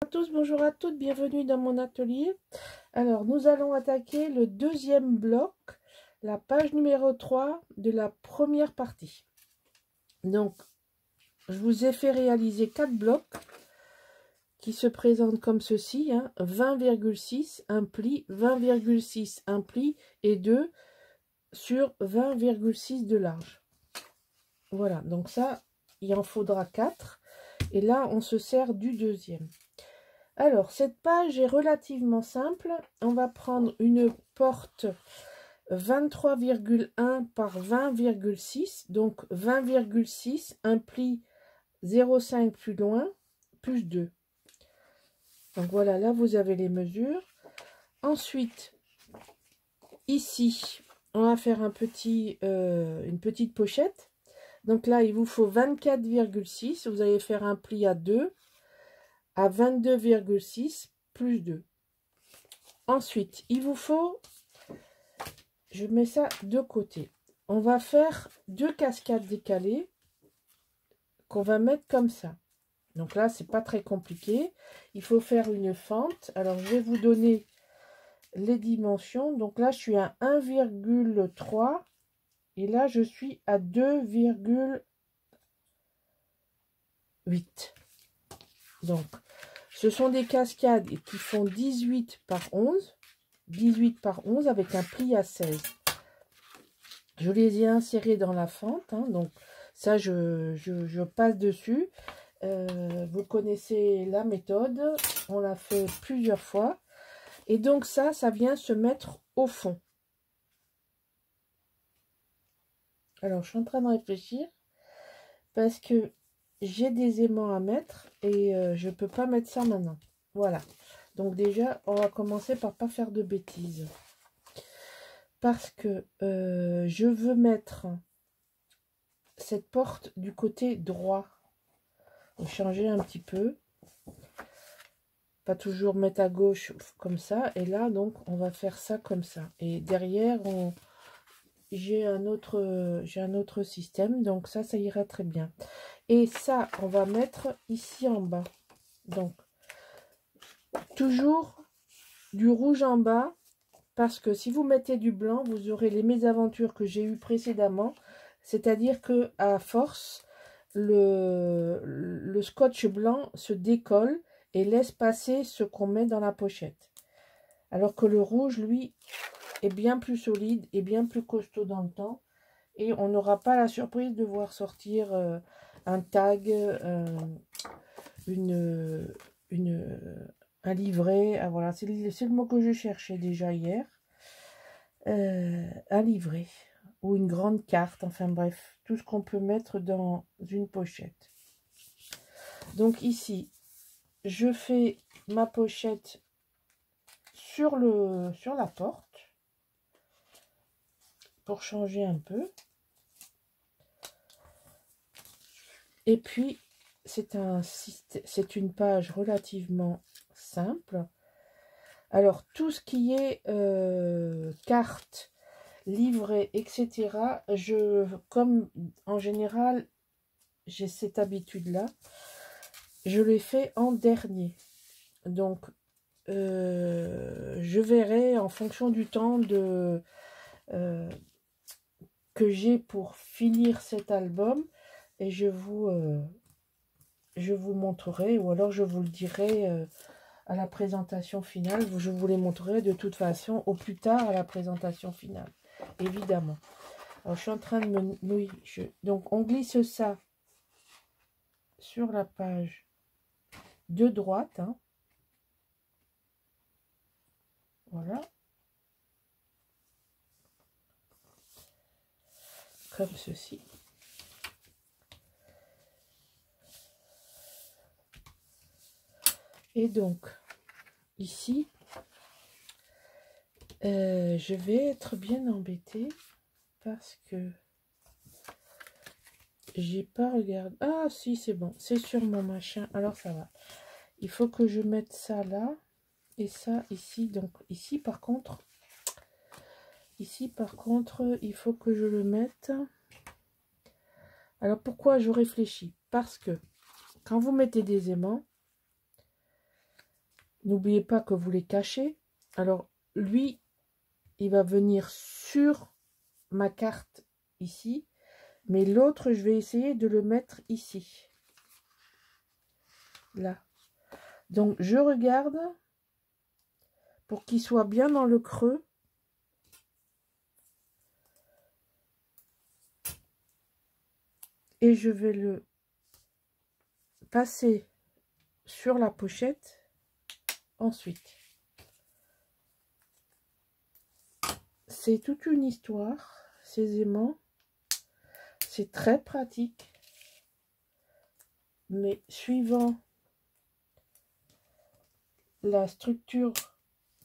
Bonjour à tous, bonjour à toutes, bienvenue dans mon atelier. Alors, nous allons attaquer le deuxième bloc, la page numéro 3 de la première partie. Donc, je vous ai fait réaliser 4 blocs qui se présentent comme ceci, 20,6, un pli, 20,6, un pli et 2 sur 20,6 de large. Voilà, donc ça, il en faudra 4. Et là, on se sert du deuxième. Alors, cette page est relativement simple. On va prendre une porte 23,1 par 20,6. Donc, 20,6, un pli 0,5 plus loin, plus 2. Donc, voilà, là, vous avez les mesures. Ensuite, ici, on va faire une petite pochette. Donc là, il vous faut 24,6. Vous allez faire un pli à 2. À 22,6 plus 2. Ensuite, il vous faut, je mets ça de côté. On va faire 2 cascades décalées qu'on va mettre comme ça. Donc là, c'est pas très compliqué. Il faut faire une fente. Alors, je vais vous donner les dimensions. Donc là, je suis à 1,3 et là, je suis à 2,8. Donc, ce sont des cascades qui font 18 par 11. 18 par 11 avec un pli à 16. Je les ai insérés dans la fente. Donc, ça, je passe dessus. Vous connaissez la méthode. On l'a fait plusieurs fois. Et donc, ça vient se mettre au fond. Alors, je suis en train de réfléchir. Parce que j'ai des aimants à mettre. Et je ne peux pas mettre ça maintenant. Voilà. Donc déjà, on va commencer par pas faire de bêtises. Parce que je veux mettre cette porte du côté droit. On va changer un petit peu. Pas toujours mettre à gauche comme ça. Et là, donc, on va faire ça comme ça. Et derrière, j'ai un autre système. Donc ça ira très bien. Et ça, on va mettre ici en bas. Donc, toujours du rouge en bas. Parce que si vous mettez du blanc, vous aurez les mésaventures que j'ai eues précédemment. C'est-à-dire que à force, le scotch blanc se décolle et laisse passer ce qu'on met dans la pochette. Alors que le rouge, lui, est bien plus solide et bien plus costaud dans le temps. Et on n'aura pas la surprise de voir sortir un tag, un livret, ah voilà, c'est le mot que je cherchais déjà hier, un livret ou une grande carte, enfin bref, tout ce qu'on peut mettre dans une pochette. Donc ici, je fais ma pochette sur la porte pour changer un peu. Et puis, c'est une page relativement simple. Alors, tout ce qui est carte, livret, etc., comme en général, j'ai cette habitude-là, je les fais en dernier. Donc, je verrai en fonction du temps que j'ai pour finir cet album et je vous montrerai, ou alors je vous le dirai à la présentation finale. Je vous les montrerai de toute façon au plus tard à la présentation finale, évidemment. Alors, je suis en train de me... Oui, donc, on glisse ça sur la page de droite. Voilà. Comme ceci. Et donc, ici, je vais être bien embêtée parce que j'ai pas regardé. Ah, si, c'est bon. C'est sur mon machin. Alors, ça va. Il faut que je mette ça là et ça ici. Donc, ici, par contre, il faut que je le mette. Alors, pourquoi je réfléchis? Parce que quand vous mettez des aimants, N'oubliez pas que vous les cachez. Alors, lui, il va venir sur ma carte ici. Mais l'autre, je vais essayer de le mettre ici. Là. Donc, je regarde pour qu'il soit bien dans le creux. Et je vais le passer sur la pochette ensuite. C'est toute une histoire, ces aimants. C'est très pratique. Mais suivant la structure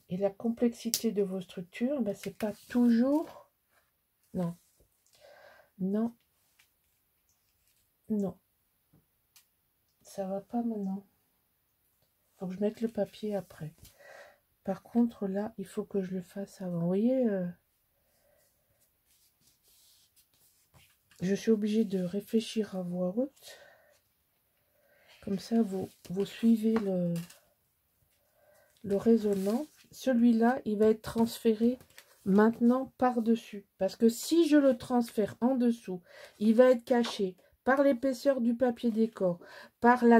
et la complexité de vos structures, ben, c'est pas toujours... Non. Non. Non. Ça va pas maintenant. Faut que je mette le papier après. Par contre, là, il faut que je le fasse avant. Vous voyez, je suis obligée de réfléchir à voix haute. Comme ça, vous suivez le raisonnement. Celui-là, il va être transféré maintenant par-dessus. Parce que si je le transfère en dessous, il va être caché par l'épaisseur du papier décor, par la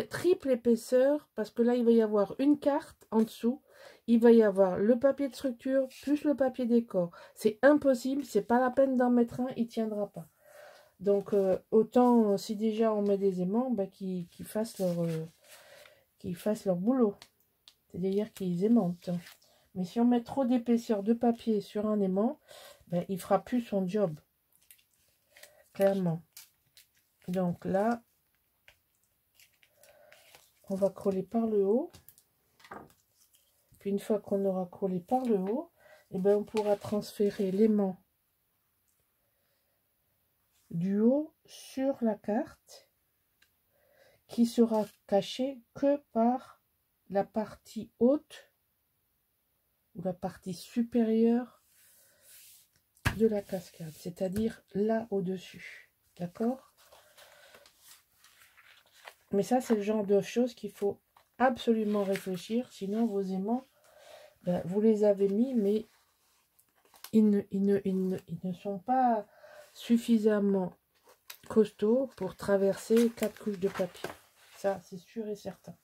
triple épaisseur, parce que là, il va y avoir une carte en dessous. Il va y avoir le papier de structure plus le papier décor. C'est impossible, c'est pas la peine d'en mettre un, il tiendra pas. Donc, autant, si déjà on met des aimants, bah, qu'ils fassent leur boulot. C'est-à-dire qu'ils aimantent. Mais si on met trop d'épaisseur de papier sur un aimant, ben, il ne fera plus son job. Clairement. Donc là, on va coller par le haut. Puis une fois qu'on aura collé par le haut, eh ben, on pourra transférer l'aimant du haut sur la carte qui sera cachée que par la partie haute ou la partie supérieure de la cascade, c'est-à-dire là au-dessus. D'accord? Mais ça, c'est le genre de choses qu'il faut absolument réfléchir, sinon vos aimants, ben, vous les avez mis, mais ils ne sont pas suffisamment costauds pour traverser 4 couches de papier. Ça, c'est sûr et certain.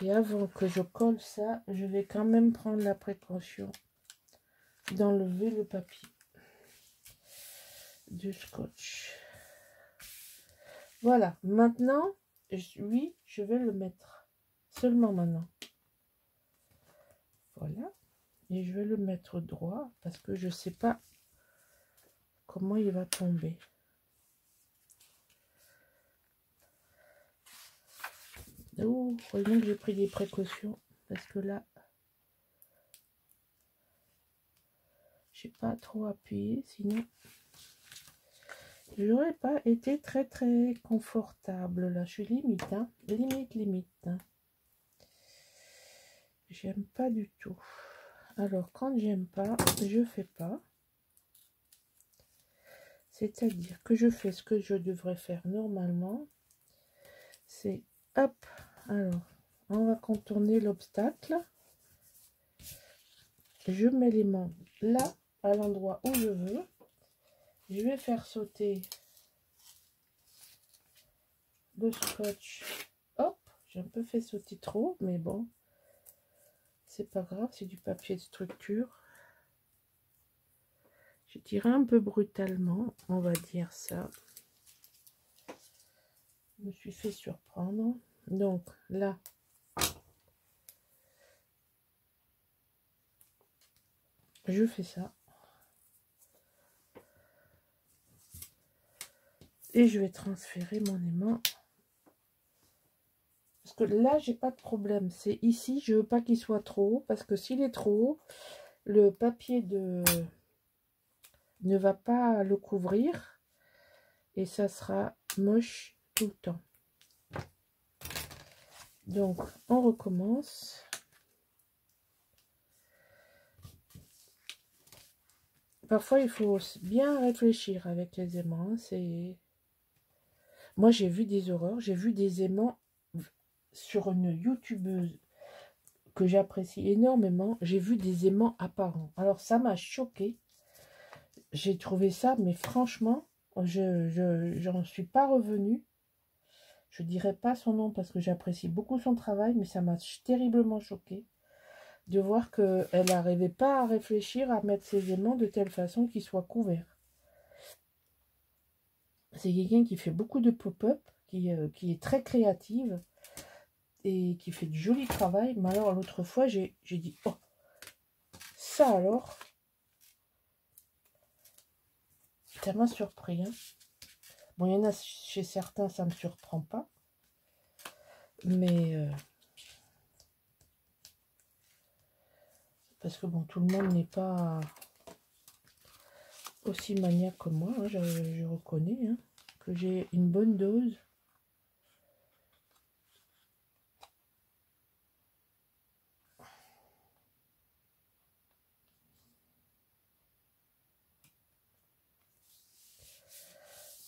Et avant que je colle ça, je vais quand même prendre la précaution d'enlever le papier du scotch. Voilà, maintenant, oui, je vais le mettre. Seulement maintenant. Voilà. Et je vais le mettre droit parce que je ne sais pas comment il va tomber. Oh, heureusement que j'ai pris des précautions parce que là, je n'ai pas trop appuyé, sinon je n'aurais pas été très très confortable. Là, je suis limite, hein, limite. Hein. J'aime pas du tout. Alors, quand j'aime pas, je fais pas. C'est-à-dire que je fais ce que je devrais faire normalement. C'est hop. Alors, on va contourner l'obstacle. Je mets les mains là, à l'endroit où je veux. Je vais faire sauter le scotch. Hop, j'ai un peu fait sauter trop, mais bon. C'est pas grave, c'est du papier de structure. J'ai tiré un peu brutalement, on va dire ça. Je me suis fait surprendre. Donc là, je fais ça. Et je vais transférer mon aimant. Parce que là, j'ai pas de problème. C'est ici, je veux pas qu'il soit trop haut. Parce que s'il est trop haut, le papier ne va pas le couvrir. Et ça sera moche tout le temps. Donc, on recommence. Parfois, il faut bien réfléchir avec les aimants. C'est... Moi, j'ai vu des horreurs. J'ai vu des aimants sur une youtubeuse que j'apprécie énormément, j'ai vu des aimants apparents. Alors ça m'a choqué. J'ai trouvé ça, mais franchement, j'en suis pas revenue. Je dirais pas son nom parce que j'apprécie beaucoup son travail, mais ça m'a terriblement choqué de voir qu'elle n'arrivait pas à réfléchir à mettre ses aimants de telle façon qu'ils soient couverts. C'est quelqu'un qui fait beaucoup de pop-up, qui est très créative et qui fait du joli travail. Mais alors l'autre fois, j'ai dit, oh, ça alors, ça m'a surpris. Hein. Bon, il y en a chez certains, ça ne me surprend pas. Mais parce que bon, tout le monde n'est pas aussi maniaque que moi. Hein, je reconnais hein, que j'ai une bonne dose.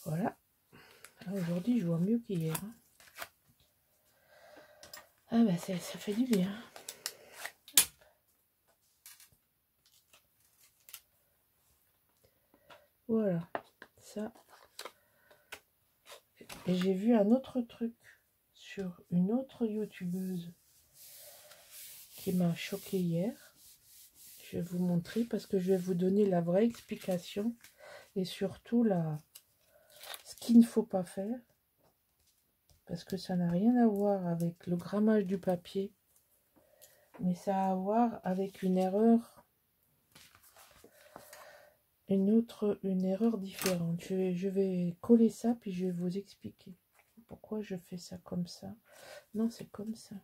Voilà. Aujourd'hui, je vois mieux qu'hier. Hein. Ah bah ça fait du bien. Voilà. Ça. Et j'ai vu un autre truc sur une autre youtubeuse qui m'a choqué hier. Je vais vous montrer parce que je vais vous donner la vraie explication et surtout ce qu'il ne faut pas faire. Parce que ça n'a rien à voir avec le grammage du papier, mais ça a à voir avec une erreur, une erreur différente. Je vais coller ça, puis je vais vous expliquer pourquoi je fais ça comme ça. Non, c'est comme ça.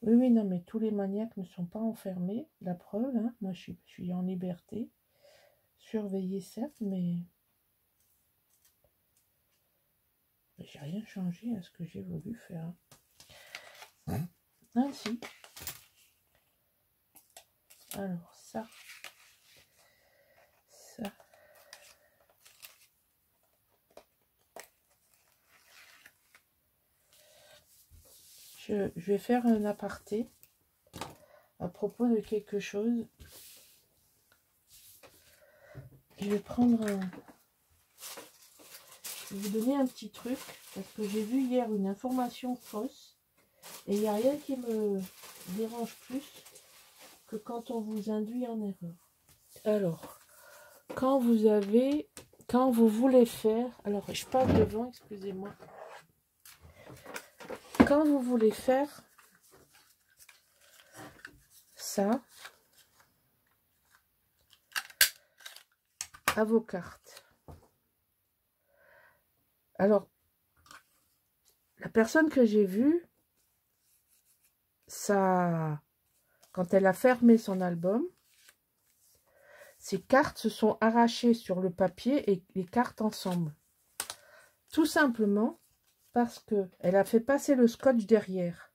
Oui, oui, non, mais tous les maniaques ne sont pas enfermés. La preuve, hein, moi je suis en liberté. Surveillée certes, mais j'ai rien changé à ce que j'ai voulu faire. Hein? Ah si. Alors ça. Je vais faire un aparté à propos de quelque chose. Je vais prendre un... Je vais vous donner un petit truc, parce que j'ai vu hier une information fausse, et il n'y a rien qui me dérange plus que quand on vous induit en erreur. Alors, quand vous voulez faire... Alors, je parle devant, excusez-moi. Quand vous voulez faire ça à vos cartes. Alors, la personne que j'ai vue, ça, quand elle a fermé son album, ses cartes se sont arrachées sur le papier et les cartes ensemble. Tout simplement parce qu'elle a fait passer le scotch derrière.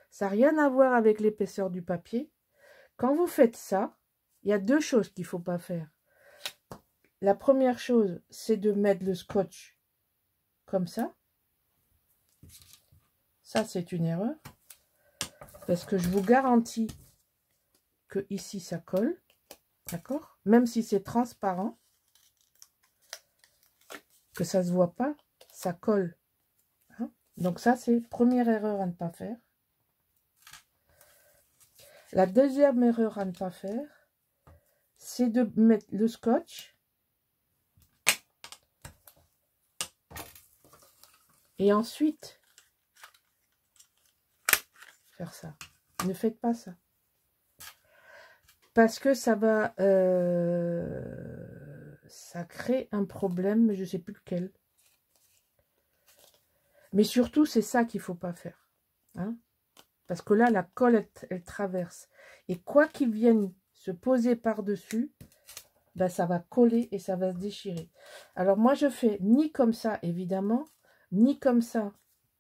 Ça n'a rien à voir avec l'épaisseur du papier. Quand vous faites ça, il y a deux choses qu'il ne faut pas faire. La première chose, c'est de mettre le scotch comme ça. Ça, c'est une erreur. Parce que je vous garantis que ici, ça colle. D'accord? Même si c'est transparent, que ça ne se voit pas, ça colle. Hein? Donc ça, c'est première erreur à ne pas faire. La deuxième erreur à ne pas faire, c'est de mettre le scotch et ensuite faire ça. Ne faites pas ça. Parce que ça va... ça crée un problème, mais je ne sais plus lequel. Mais surtout, c'est ça qu'il ne faut pas faire. Hein? Parce que là, la colle, elle traverse. Et quoi qu'il vienne se poser par-dessus, ben, ça va coller et ça va se déchirer. Alors moi, je fais ni comme ça, évidemment, ni comme ça,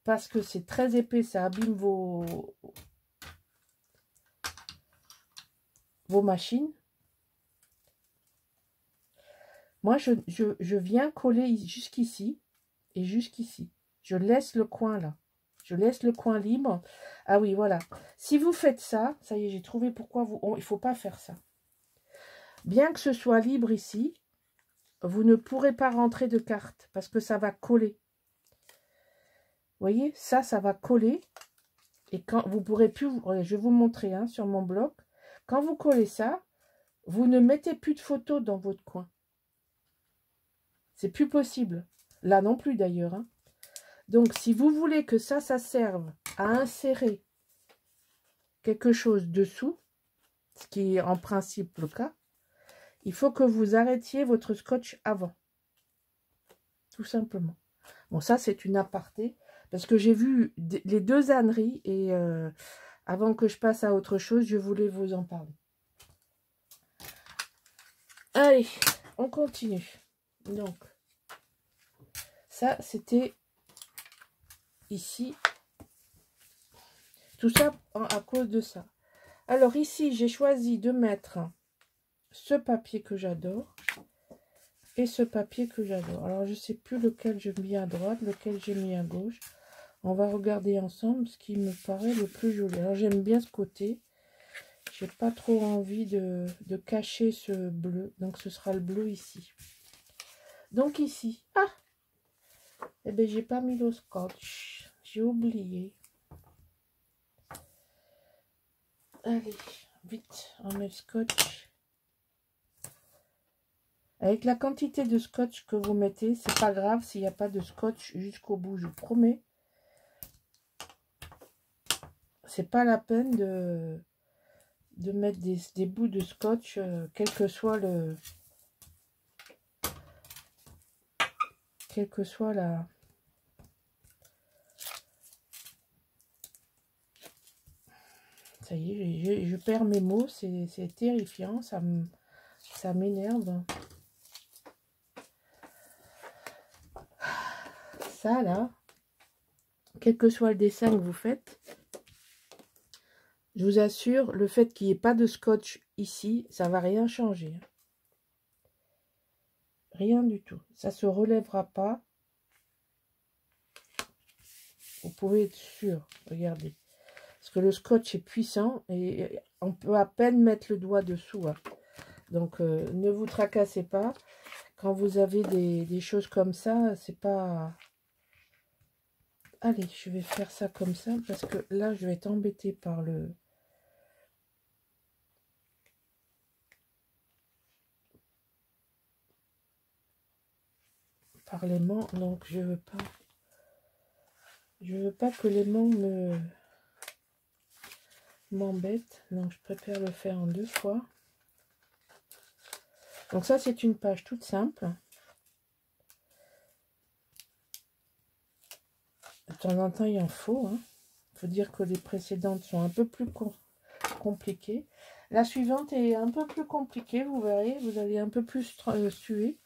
parce que c'est très épais, ça abîme vos machines. Moi, je viens coller jusqu'ici et jusqu'ici. Je laisse le coin là. Je laisse le coin libre. Ah oui, voilà. Si vous faites ça, ça y est, j'ai trouvé pourquoi il ne faut pas faire ça. Bien que ce soit libre ici, vous ne pourrez pas rentrer de carte parce que ça va coller. Vous voyez, ça va coller. Et quand vous pourrez plus, je vais vous montrer hein, sur mon bloc. Quand vous collez ça, vous ne mettez plus de photos dans votre coin. C'est plus possible. Là non plus d'ailleurs. Hein. Donc, si vous voulez que ça serve à insérer quelque chose dessous, ce qui est en principe le cas, il faut que vous arrêtiez votre scotch avant. Tout simplement. Bon, ça, c'est une aparté. Parce que j'ai vu les deux âneries et avant que je passe à autre chose, je voulais vous en parler. Allez, on continue. Donc, ça, c'était ici. Tout ça à cause de ça. Alors ici, j'ai choisi de mettre ce papier que j'adore et ce papier que j'adore. Alors, je ne sais plus lequel j'ai mis à droite, lequel j'ai mis à gauche. On va regarder ensemble ce qui me paraît le plus joli. Alors, j'aime bien ce côté. J'ai pas trop envie de cacher ce bleu. Donc, ce sera le bleu ici. Donc, ici. Ah! Eh bien, j'ai pas mis le scotch. J'ai oublié. Allez, vite, on met le scotch. Avec la quantité de scotch que vous mettez, c'est pas grave s'il n'y a pas de scotch jusqu'au bout, je vous promets. C'est pas la peine de mettre des bouts de scotch, quel que soit la... Ça y est, je perds mes mots, c'est terrifiant, ça m'énerve. Ça là, quel que soit le dessin que vous faites, je vous assure, le fait qu'il n'y ait pas de scotch ici, ça va rien changer. Rien du tout. Ça se relèvera pas. Vous pouvez être sûr. Regardez. Parce que le scotch est puissant et on peut à peine mettre le doigt dessous. Hein. Donc, ne vous tracassez pas. Quand vous avez des choses comme ça, c'est pas... Allez, je vais faire ça comme ça parce que là, je vais être embêtée par le... par l'aimant. Donc, je veux pas que l'aimant m'embête. Donc, je préfère le faire en 2 fois. Donc, ça, c'est une page toute simple. De temps en temps, il en faut. Hein. Il faut dire que les précédentes sont un peu plus compliquées. La suivante est un peu plus compliquée, vous verrez. Vous allez un peu plus suer.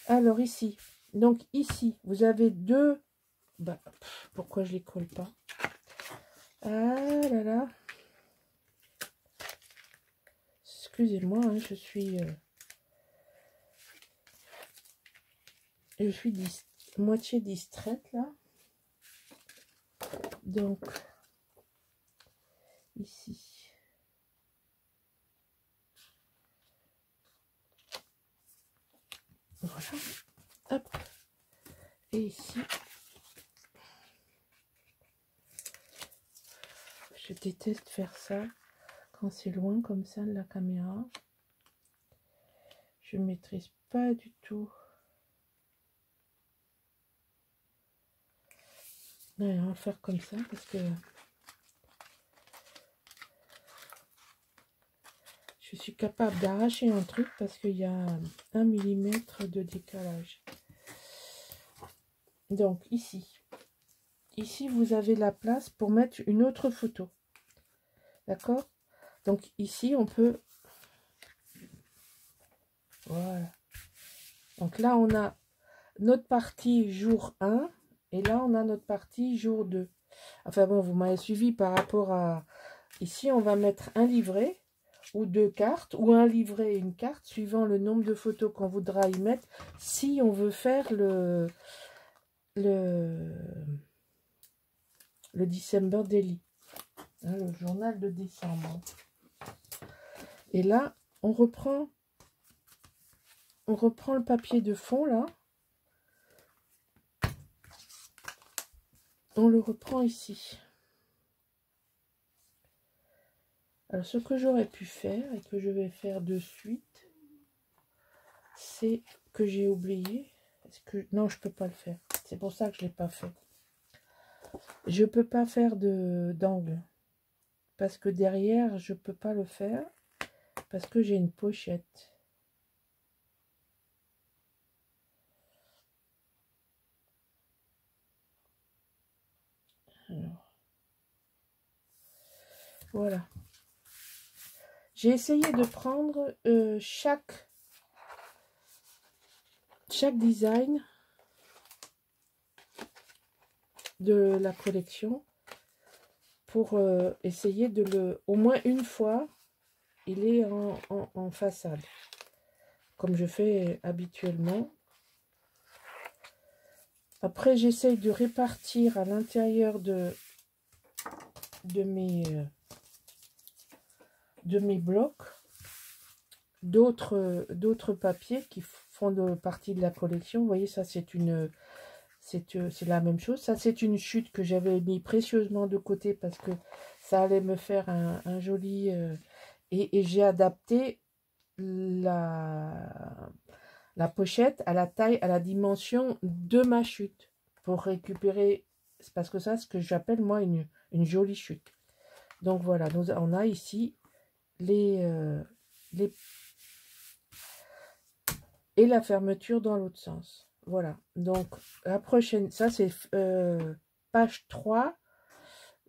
Alors, ici. Donc, ici, vous avez deux... Bah, pourquoi je les colle pas? Ah là là. Excusez-moi, hein, je suis moitié distraite, là. Donc, ici. Voilà. Hop. Et ici. Je déteste faire ça quand c'est loin comme ça de la caméra. Je maîtrise pas du tout. Ouais, on va faire comme ça parce que je suis capable d'arracher un truc parce qu'il y a 1 millimètre de décalage. Donc ici, vous avez la place pour mettre une autre photo. D'accord? Donc ici, on peut... Voilà. Donc là, on a notre partie jour 1 et là, on a notre partie jour 2. Enfin bon, vous m'avez suivi par rapport à... Ici, on va mettre un livret ou 2 cartes ou un livret et une carte suivant le nombre de photos qu'on voudra y mettre si on veut faire le December Daily, hein, le journal de décembre. Et là, on reprend le papier de fond, là. On le reprend ici. Alors, ce que j'aurais pu faire, et que je vais faire de suite, c'est que j'ai oublié. Non, je peux pas le faire. C'est pour ça que je l'ai pas fait. Je peux pas faire d'angle. Parce que derrière, je peux pas le faire. Parce que j'ai une pochette. Alors, voilà. J'ai essayé de prendre chaque design de la collection pour essayer de au moins une fois, il est en façade, comme je fais habituellement. Après, j'essaye de répartir à l'intérieur de mes blocs d'autres papiers qui font partie de la collection. Vous voyez, ça c'est la même chose. Ça c'est une chute que j'avais mis précieusement de côté parce que ça allait me faire un joli... et j'ai adapté la pochette à la taille, à la dimension de ma chute pour récupérer, c'est parce que ça, ce que j'appelle moi une jolie chute. Donc voilà, on a ici les et la fermeture dans l'autre sens. Voilà, donc la prochaine, ça c'est page 3,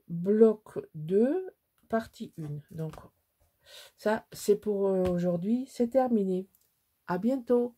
bloc 2, partie 1. Donc ça, c'est pour aujourd'hui, c'est terminé. À bientôt.